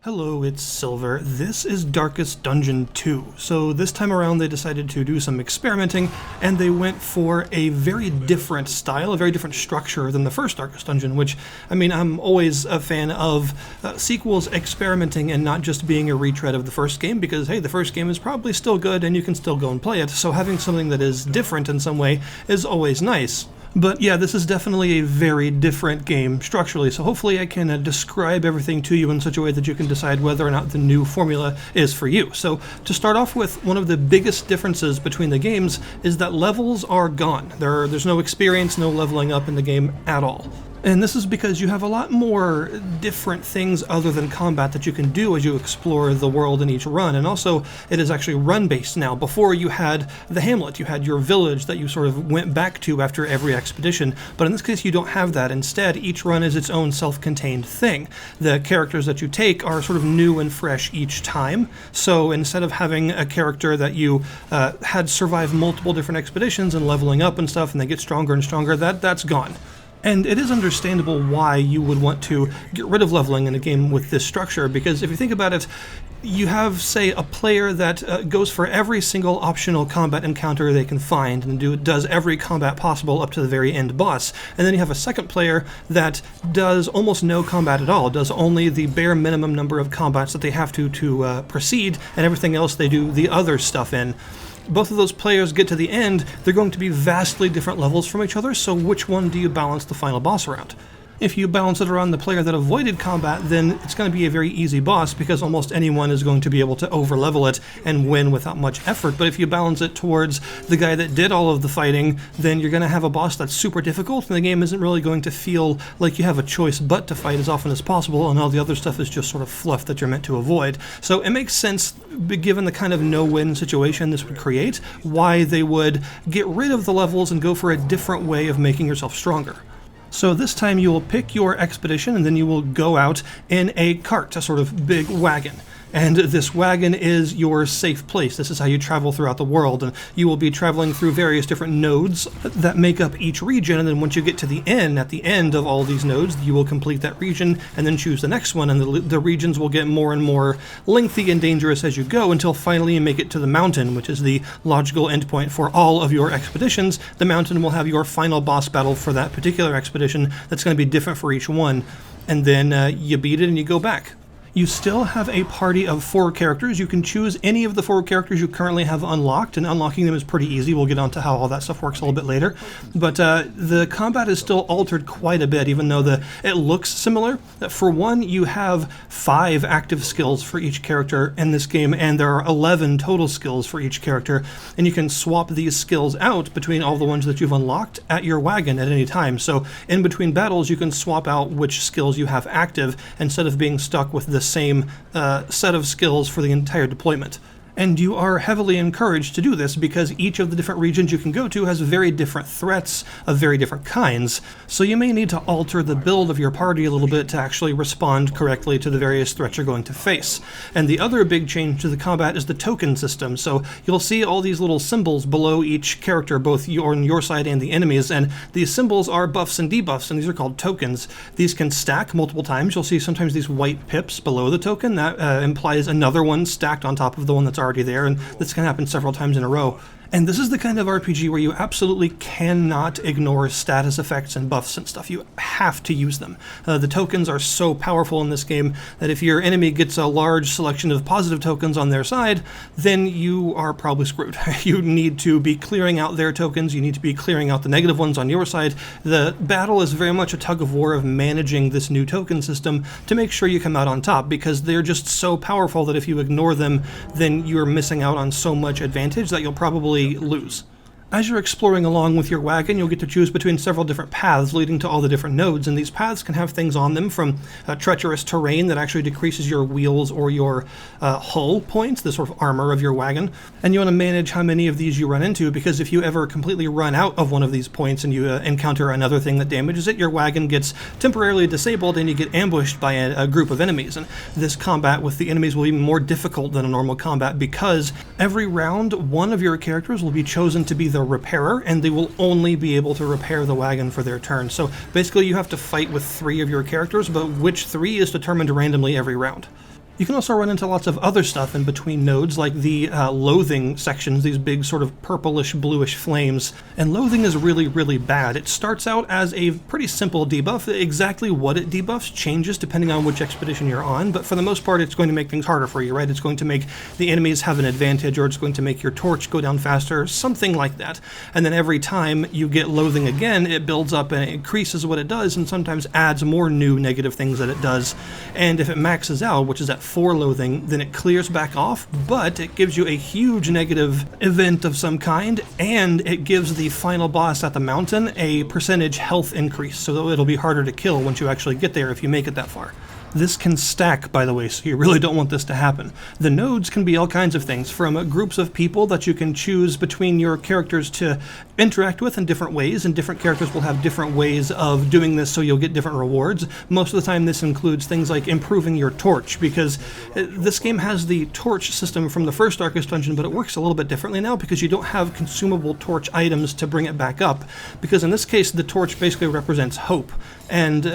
Hello, it's Silver. This is Darkest Dungeon 2. So this time around they decided to do some experimenting, and they went for a very different style, a very different structure than the first Darkest Dungeon, which, I mean, I'm always a fan of sequels experimenting and not just being a retread of the first game, because, hey, the first game is probably still good and you can still go and play it, so having something that is different in some way is always nice. But yeah, this is definitely a very different game structurally, so hopefully I can describe everything to you in such a way that you can decide whether or not the new formula is for you. So to start off with, one of the biggest differences between the games is that levels are gone. There's no experience, no leveling up in the game at all. And this is because you have a lot more different things other than combat that you can do as you explore the world in each run. And also, it is actually run-based now. Before, you had the hamlet, you had your village that you sort of went back to after every expedition. But in this case, you don't have that. Instead, each run is its own self-contained thing. The characters that you take are sort of new and fresh each time. So instead of having a character that you had survived multiple different expeditions and leveling up and stuff, and they get stronger and stronger, that's gone. And it is understandable why you would want to get rid of leveling in a game with this structure, because if you think about it, you have, say, a player that goes for every single optional combat encounter they can find and does every combat possible up to the very end boss. And then you have a second player that does almost no combat at all, does only the bare minimum number of combats that they have to proceed, and everything else they do the other stuff in. Both of those players get to the end, they're going to be vastly different levels from each other, so which one do you balance the final boss around? If you balance it around the player that avoided combat, then it's going to be a very easy boss because almost anyone is going to be able to overlevel it and win without much effort. But if you balance it towards the guy that did all of the fighting, then you're going to have a boss that's super difficult, and the game isn't really going to feel like you have a choice but to fight as often as possible, and all the other stuff is just sort of fluff that you're meant to avoid. So it makes sense, given the kind of no-win situation this would create, why they would get rid of the levels and go for a different way of making yourself stronger. So this time you will pick your expedition, and then you will go out in a cart, a sort of big wagon. And this wagon is your safe place. This is how you travel throughout the world, and you will be traveling through various different nodes that make up each region, and then once you get to the end, at the end of all these nodes, you will complete that region and then choose the next one, and the regions will get more and more lengthy and dangerous as you go until finally you make it to the mountain, which is the logical endpoint for all of your expeditions. The mountain will have your final boss battle for that particular expedition that's going to be different for each one, and then you beat it and you go back. You still have a party of 4 characters. You can choose any of the 4 characters you currently have unlocked, and unlocking them is pretty easy. We'll get on to how all that stuff works a little bit later. But the combat is still altered quite a bit, even though it looks similar. For one, you have 5 active skills for each character in this game, and there are 11 total skills for each character, and you can swap these skills out between all the ones that you've unlocked at your wagon at any time. So in between battles, you can swap out which skills you have active instead of being stuck with the same set of skills for the entire deployment. And you are heavily encouraged to do this because each of the different regions you can go to has very different threats of very different kinds, so you may need to alter the build of your party a little bit to actually respond correctly to the various threats you're going to face. And the other big change to the combat is the token system, so you'll see all these little symbols below each character, both on your side and the enemies, and these symbols are buffs and debuffs, and these are called tokens. These can stack multiple times. You'll see sometimes these white pips below the token. That implies another one stacked on top of the one that's already there, and this can happen several times in a row. And this is the kind of RPG where you absolutely cannot ignore status effects and buffs and stuff. You have to use them. The tokens are so powerful in this game that if your enemy gets a large selection of positive tokens on their side, then you are probably screwed. You need to be clearing out their tokens, you need to be clearing out the negative ones on your side. The battle is very much a tug of war of managing this new token system to make sure you come out on top, because they're just so powerful that if you ignore them, then you're missing out on so much advantage that you'll probably lose. As you're exploring along with your wagon, you'll get to choose between several different paths leading to all the different nodes, and these paths can have things on them from treacherous terrain that actually decreases your wheels or your hull points, the sort of armor of your wagon. And you want to manage how many of these you run into, because if you ever completely run out of one of these points and you encounter another thing that damages it, your wagon gets temporarily disabled and you get ambushed by a group of enemies. And this combat with the enemies will be more difficult than a normal combat, because every round one of your characters will be chosen to be the repairer, and they will only be able to repair the wagon for their turn. So basically you have to fight with 3 of your characters, but which 3 is determined randomly every round. You can also run into lots of other stuff in between nodes, like the loathing sections, these big sort of purplish, bluish flames. And loathing is really, really bad. It starts out as a pretty simple debuff. Exactly what it debuffs changes depending on which expedition you're on, but for the most part it's going to make things harder for you, right? It's going to make the enemies have an advantage, or it's going to make your torch go down faster, something like that. And then every time you get loathing again, it builds up and it increases what it does, and sometimes adds more new negative things that it does. And if it maxes out, which is at 4 loathing, then it clears back off, but it gives you a huge negative event of some kind, and it gives the final boss at the mountain a percentage health increase, so it'll be harder to kill once you actually get there if you make it that far. This can stack, by the way, so you really don't want this to happen. The nodes can be all kinds of things, from groups of people that you can choose between your characters to interact with in different ways, and different characters will have different ways of doing this, so you'll get different rewards. Most of the time this includes things like improving your torch, because this game has the torch system from the first Darkest Dungeon, but it works a little bit differently now because you don't have consumable torch items to bring it back up, because in this case the torch basically represents hope, and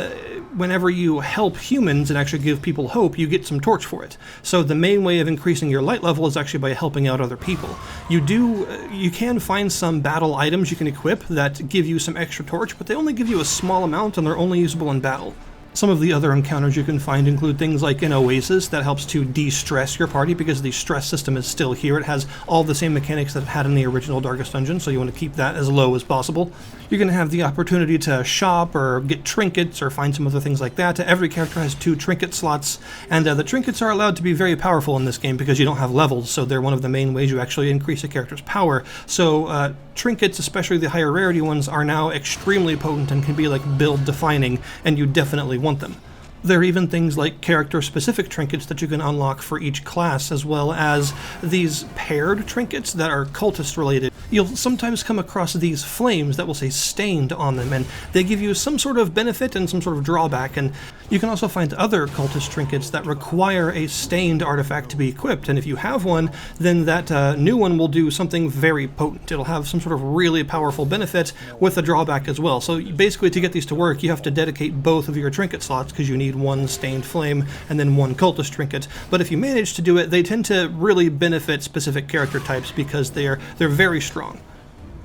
whenever you help humans and actually give people hope, you get some torch for it. So the main way of increasing your light level is actually by helping out other people. You can find some battle items you can equip that give you some extra torch, but they only give you a small amount and they're only usable in battle. Some of the other encounters you can find include things like an oasis that helps to de-stress your party, because the stress system is still here. It has all the same mechanics that it had in the original Darkest Dungeon, so you want to keep that as low as possible. You're going to have the opportunity to shop or get trinkets or find some other things like that. Every character has 2 trinket slots, and the trinkets are allowed to be very powerful in this game because you don't have levels, so they're one of the main ways you actually increase a character's power. So trinkets, especially the higher rarity ones, are now extremely potent and can be like build defining, and you definitely want them. There are even things like character-specific trinkets that you can unlock for each class, as well as these paired trinkets that are cultist-related. You'll sometimes come across these flames that will say stained on them, and they give you some sort of benefit and some sort of drawback, and you can also find other cultist trinkets that require a stained artifact to be equipped, and if you have one, then that new one will do something very potent. It'll have some sort of really powerful benefit with a drawback as well. So basically, to get these to work, you have to dedicate both of your trinket slots, because you need one stained flame and then one cultist trinket. But if you manage to do it, they tend to really benefit specific character types because they're very strong.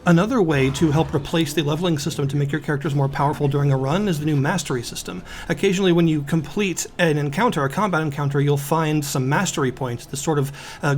Another way to help replace the leveling system to make your characters more powerful during a run is the new mastery system. Occasionally when you complete an encounter, a combat encounter, you'll find some mastery points, this sort of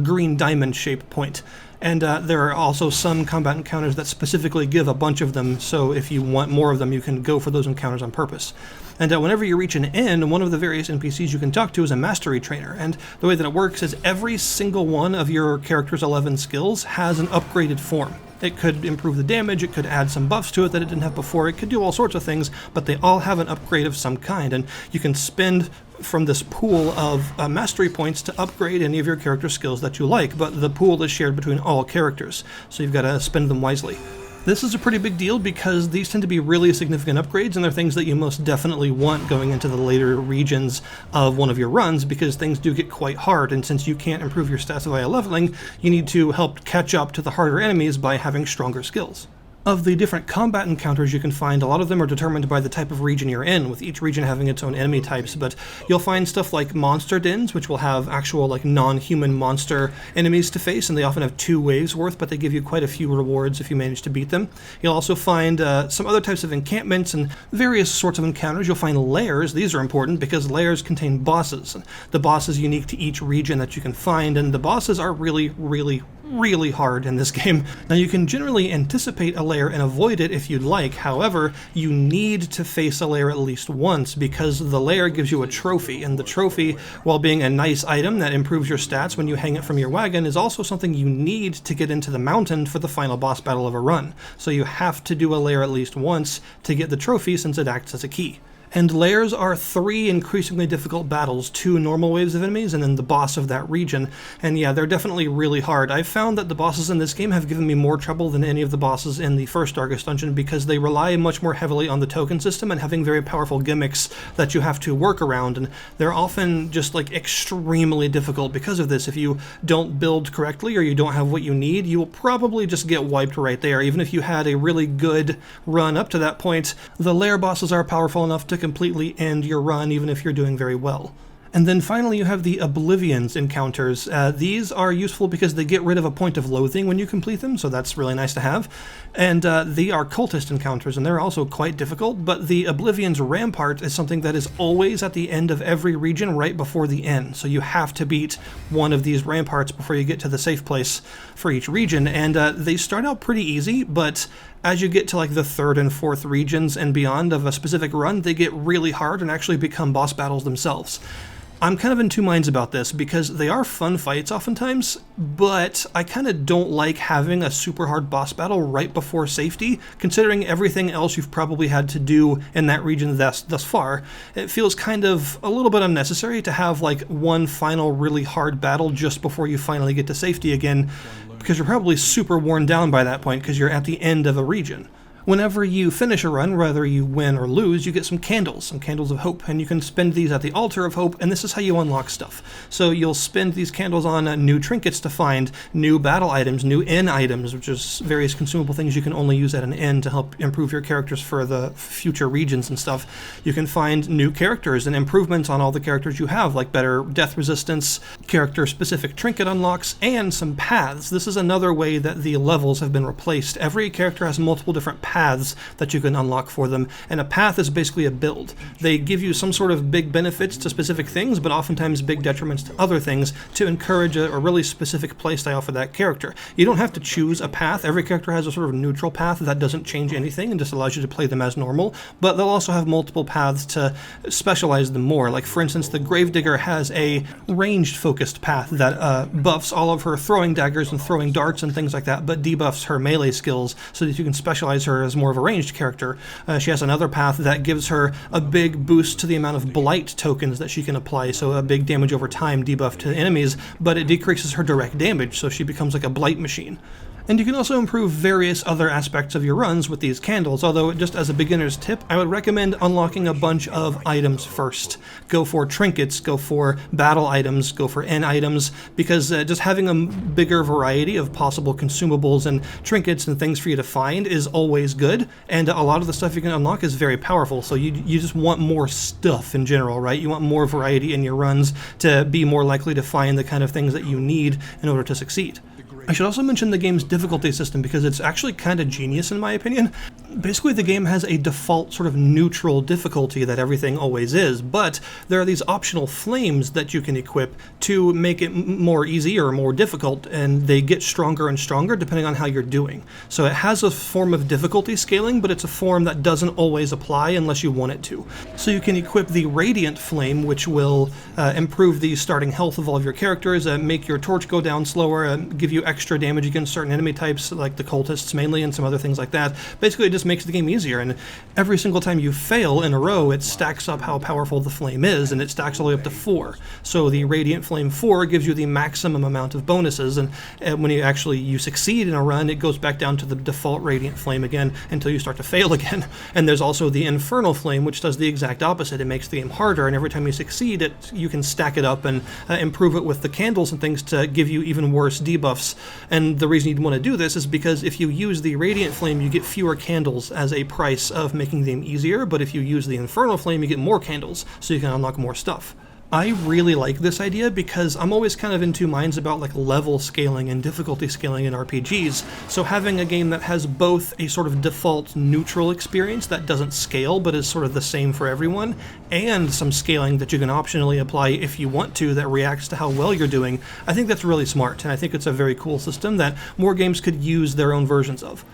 green diamond-shaped point. And there are also some combat encounters that specifically give a bunch of them, so if you want more of them, you can go for those encounters on purpose. And whenever you reach an end, one of the various NPCs you can talk to is a mastery trainer, and the way that it works is every single one of your character's 11 skills has an upgraded form. It could improve the damage, it could add some buffs to it that it didn't have before, it could do all sorts of things, but they all have an upgrade of some kind, and you can spend from this pool of mastery points to upgrade any of your character skills that you like, but the pool is shared between all characters, so you've got to spend them wisely. This is a pretty big deal because these tend to be really significant upgrades, and they're things that you most definitely want going into the later regions of one of your runs, because things do get quite hard, and since you can't improve your stats via leveling, you need to help catch up to the harder enemies by having stronger skills. Of the different combat encounters you can find, a lot of them are determined by the type of region you're in, with each region having its own enemy types, but you'll find stuff like monster dens, which will have actual like non-human monster enemies to face, and they often have 2 waves worth, but they give you quite a few rewards if you manage to beat them. You'll also find some other types of encampments and various sorts of encounters. You'll find lairs. These are important because lairs contain bosses. The boss is unique to each region that you can find, and the bosses are really hard in this game. Now you can generally anticipate a lair and avoid it if you'd like. However, you need to face a lair at least once, because the lair gives you a trophy, and the trophy, while being a nice item that improves your stats when you hang it from your wagon, is also something you need to get into the mountain for the final boss battle of a run. So you have to do a lair at least once to get the trophy, since it acts as a key. And lairs are 3 increasingly difficult battles, 2 normal waves of enemies, and then the boss of that region. And yeah, they're definitely really hard. I've found that the bosses in this game have given me more trouble than any of the bosses in the first Darkest Dungeon, because they rely much more heavily on the token system and having very powerful gimmicks that you have to work around, and they're often just like extremely difficult because of this. If you don't build correctly or you don't have what you need, you will probably just get wiped right there. Even if you had a really good run up to that point, the lair bosses are powerful enough to completely end your run, even if you're doing very well. And then finally you have the Oblivion's encounters. These are useful because they get rid of a point of loathing when you complete them, so that's really nice to have. And they are cultist encounters, and they're also quite difficult, but the Oblivion's Rampart is something that is always at the end of every region right before the end. So you have to beat one of these ramparts before you get to the safe place for each region. And they start out pretty easy, but as you get to like the third and fourth regions and beyond of a specific run, they get really hard and actually become boss battles themselves. I'm kind of in two minds about this because they are fun fights oftentimes, but I kind of don't like having a super hard boss battle right before safety, considering everything else you've probably had to do in that region thus far. It feels kind of a little bit unnecessary to have like one final really hard battle just before you finally get to safety again, because you're probably super worn down by that point because you're at the end of a region. Whenever you finish a run, whether you win or lose, you get some candles of hope, and you can spend these at the Altar of Hope, and this is how you unlock stuff. So you'll spend these candles on new trinkets to find, new battle items, new inn items, which is various consumable things you can only use at an inn to help improve your characters for the future regions and stuff. You can find new characters and improvements on all the characters you have, like better death resistance, character-specific trinket unlocks, and some paths. This is another way that the levels have been replaced. Every character has multiple different paths that you can unlock for them, and a path is basically a build. They give you some sort of big benefits to specific things, but oftentimes big detriments to other things to encourage a really specific playstyle for that character. You don't have to choose a path. Every character has a sort of neutral path that doesn't change anything and just allows you to play them as normal, but they'll also have multiple paths to specialize them more. Like, for instance, the Gravedigger has a ranged focused path that buffs all of her throwing daggers and throwing darts and things like that, but debuffs her melee skills so that you can specialize her as more of a ranged character. She has another path that gives her a big boost to the amount of blight tokens that she can apply, so a big damage over time debuff to enemies, but it decreases her direct damage, so she becomes like a blight machine. And you can also improve various other aspects of your runs with these candles, although just as a beginner's tip, I would recommend unlocking a bunch of items first. Go for trinkets, go for battle items, go for inn items, because just having a bigger variety of possible consumables and trinkets and things for you to find is always good, and a lot of the stuff you can unlock is very powerful, so you just want more stuff in general, right? You want more variety in your runs to be more likely to find the kind of things that you need in order to succeed. I should also mention the game's difficulty system because it's actually kind of genius in my opinion. Basically, the game has a default sort of neutral difficulty that everything always is, but there are these optional flames that you can equip to make it more easy or more difficult, and they get stronger and stronger depending on how you're doing. So it has a form of difficulty scaling, but it's a form that doesn't always apply unless you want it to. So you can equip the Radiant Flame, which will improve the starting health of all of your characters, make your torch go down slower, give you extra damage against certain enemy types like the cultists mainly and some other things like that. Basically, it just makes the game easier, and every single time you fail in a row, it stacks up how powerful the flame is, and it stacks all the way up to 4. So the Radiant Flame 4 gives you the maximum amount of bonuses, and when you succeed in a run, it goes back down to the default Radiant Flame again until you start to fail again. And there's also the Infernal Flame, which does the exact opposite. It makes the game harder, and every time you succeed, you can stack it up and improve it with the candles and things to give you even worse debuffs. And the reason you'd want to do this is because if you use the Radiant Flame, you get fewer candles as a price of making them easier, but if you use the Infernal Flame, you get more candles, so you can unlock more stuff. I really like this idea because I'm always kind of in two minds about like level scaling and difficulty scaling in RPGs, so having a game that has both a sort of default neutral experience that doesn't scale but is sort of the same for everyone, and some scaling that you can optionally apply if you want to that reacts to how well you're doing, I think that's really smart, and I think it's a very cool system that more games could use their own versions of.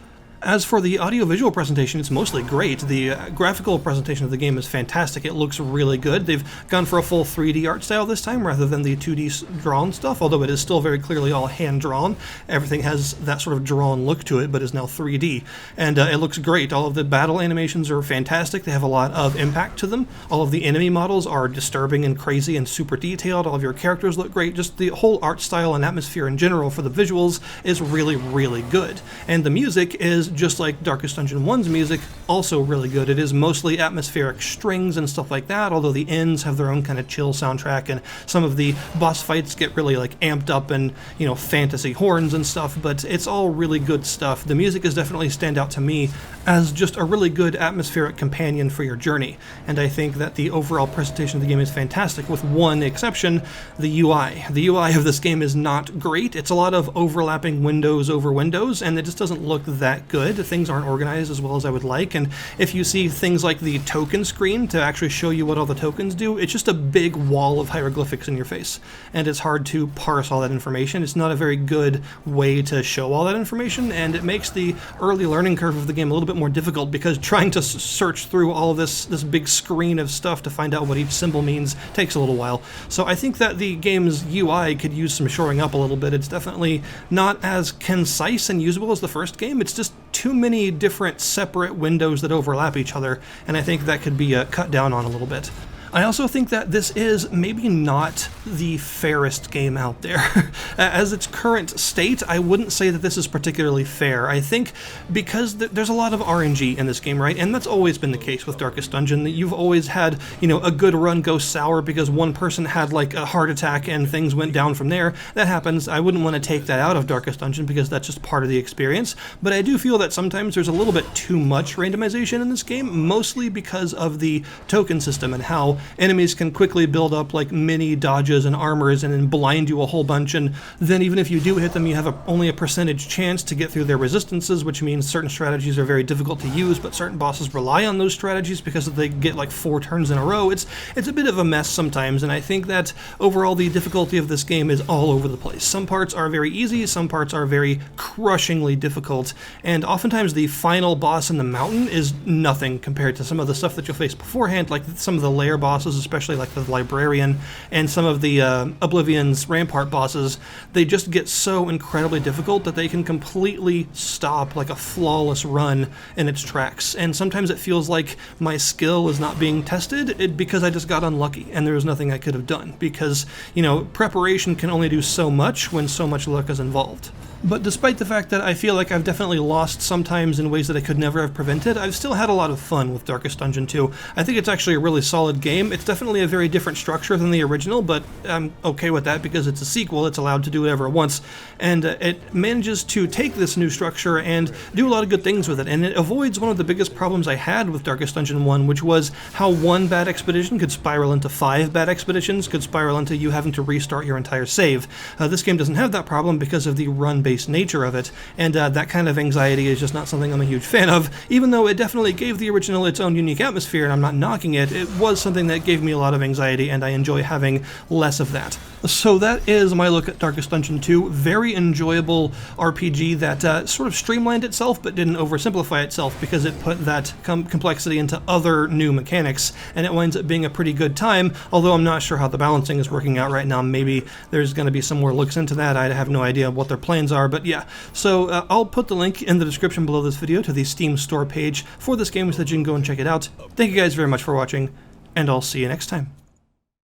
As for the audiovisual presentation, it's mostly great. The graphical presentation of the game is fantastic. It looks really good. They've gone for a full 3D art style this time rather than the 2D drawn stuff, although it is still very clearly all hand-drawn. Everything has that sort of drawn look to it, but is now 3D. And it looks great. All of the battle animations are fantastic. They have a lot of impact to them. All of the enemy models are disturbing and crazy and super detailed. All of your characters look great. Just the whole art style and atmosphere in general for the visuals is really, really good. And the music is is, just like Darkest Dungeon 1's music, also really good. It is mostly atmospheric strings and stuff like that, although the ends have their own kind of chill soundtrack, and some of the boss fights get really like amped up and, you know, fantasy horns and stuff, but it's all really good stuff. The music is definitely stand out to me as just a really good atmospheric companion for your journey, and I think that the overall presentation of the game is fantastic, with one exception: the UI. The UI of this game is not great. It's a lot of overlapping windows over windows, and it just doesn't look that good. Things aren't organized as well as I would like, and if you see things like the token screen to actually show you what all the tokens do, it's just a big wall of hieroglyphics in your face, and it's hard to parse all that information. It's not a very good way to show all that information, and it makes the early learning curve of the game a little bit more difficult, because trying to search through all of this big screen of stuff to find out what each symbol means takes a little while. So I think that the game's UI could use some shoring up a little bit. It's definitely not as concise and usable as the first game. It's just too many different separate windows that overlap each other, and I think that could be cut down on a little bit. I also think that this is maybe not the fairest game out there. As its current state, I wouldn't say that this is particularly fair. I think because there's a lot of RNG in this game, right? And that's always been the case with Darkest Dungeon, that you've always had, you know, a good run go sour because one person had like a heart attack and things went down from there. That happens. I wouldn't want to take that out of Darkest Dungeon because that's just part of the experience. But I do feel that sometimes there's a little bit too much randomization in this game, mostly because of the token system and how enemies can quickly build up like mini dodges and armors and then blind you a whole bunch, and then even if you do hit them, you have only a percentage chance to get through their resistances, which means certain strategies are very difficult to use, but certain bosses rely on those strategies because they get like 4 turns in a row. It's a bit of a mess sometimes, and I think that overall the difficulty of this game is all over the place. Some parts are very easy, some parts are very crushingly difficult, and oftentimes the final boss in the mountain is nothing compared to some of the stuff that you'll face beforehand, like some of the lair bosses, especially like the Librarian, and some of the Oblivion's Rampart bosses. They just get so incredibly difficult that they can completely stop like a flawless run in its tracks. And sometimes it feels like my skill is not being tested because I just got unlucky and there was nothing I could have done, because, you know, preparation can only do so much when so much luck is involved. But despite the fact that I feel like I've definitely lost sometimes in ways that I could never have prevented, I've still had a lot of fun with Darkest Dungeon 2. I think it's actually a really solid game. It's definitely a very different structure than the original, but I'm okay with that because it's a sequel. It's allowed to do whatever it wants, and it manages to take this new structure and do a lot of good things with it, and it avoids one of the biggest problems I had with Darkest Dungeon 1, which was how one bad expedition could spiral into 5 bad expeditions, could spiral into you having to restart your entire save. This game doesn't have that problem because of the run-based nature of it, and that kind of anxiety is just not something I'm a huge fan of. Even though it definitely gave the original its own unique atmosphere, and I'm not knocking it, it was something that gave me a lot of anxiety, and I enjoy having less of that. So that is my look at Darkest Dungeon 2. Very enjoyable RPG that sort of streamlined itself but didn't oversimplify itself, because it put that complexity into other new mechanics, and it winds up being a pretty good time, although I'm not sure how the balancing is working out right now. Maybe there's going to be some more looks into that. I have no idea what their plans are, but yeah. So I'll put the link in the description below this video to the Steam store page for this game so that you can go and check it out. Thank you guys very much for watching, and I'll see you next time.